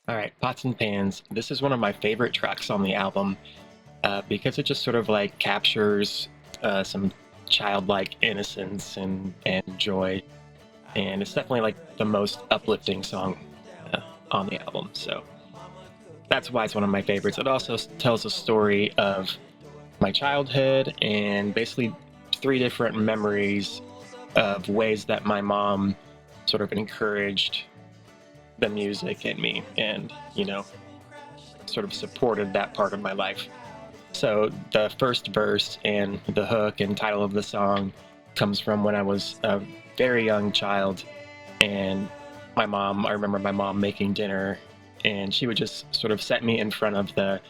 All right, Pots and Pans. This is one of my favorite tracks on the album because it just sort of like captures some childlike innocence and joy, and it's definitely like the most uplifting song uh, on the album. So that's why it's one of my favorites. It also tells a story of my childhood and basically three different memories of ways that my mom sort of encouraged the music in me and, sort of supported that part of my life. So the first verse and the hook and title of the song comes from when I was a very young child, and I remember my mom making dinner, and she would just sort of set me in front of the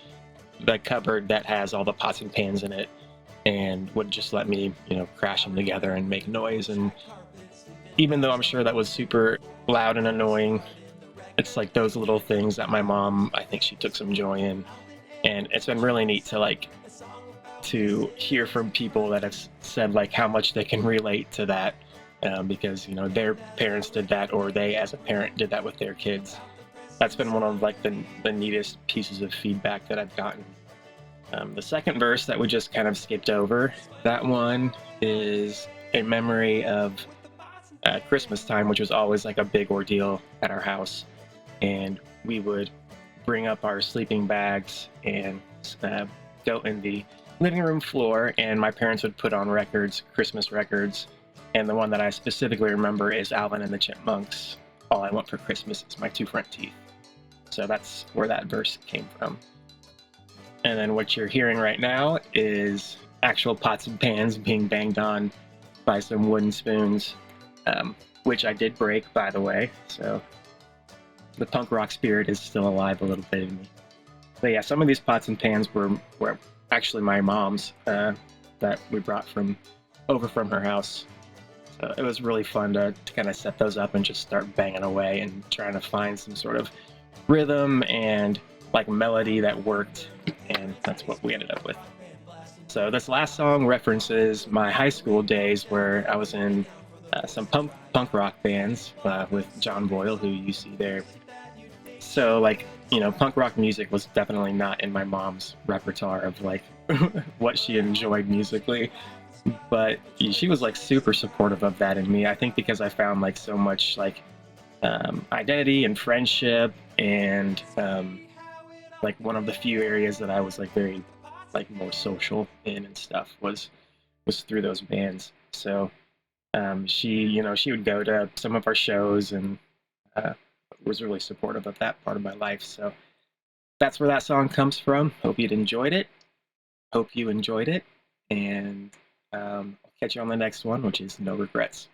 cupboard that has all the pots and pans in it, and would just let me, crash them together and make noise. And even though I'm sure that was super loud and annoying, it's like those little things that my mom, I think she took some joy in. And it's been really neat to hear from people that have said like how much they can relate to that, because their parents did that, or they as a parent did that with their kids. That's been one of like the neatest pieces of feedback that I've gotten. The second verse that we just kind of skipped over, that one is in memory of Christmas time, which was always like a big ordeal at our house, and we would bring up our sleeping bags and go in the living room floor, and my parents would put on records, Christmas records, and the one that I specifically remember is Alvin and the Chipmunks, All I Want for Christmas Is My Two Front Teeth. So that's where that verse came from. And then what you're hearing right now is actual pots and pans being banged on by some wooden spoons, which I did break, by the way, so the punk rock spirit is still alive a little bit in me. But yeah, some of these pots and pans were actually my mom's, that we brought over from her house. So it was really fun to kind of set those up and just start banging away and trying to find some sort of rhythm and like melody that worked, and that's what we ended up with. So this last song references my high school days where I was in some punk rock bands with John Boyle, who you see there. So like, punk rock music was definitely not in my mom's repertoire of like what she enjoyed musically, but she was like super supportive of that in me. I think because I found like so much like identity and friendship, and like one of the few areas that I was like very like more social in and stuff was through those bands. So she would go to some of our shows and uh, was really supportive of that part of my life. So that's where that song comes from. Hope you'd enjoyed it. Hope you enjoyed it, and I'll catch you on the next one, which is No Regrets.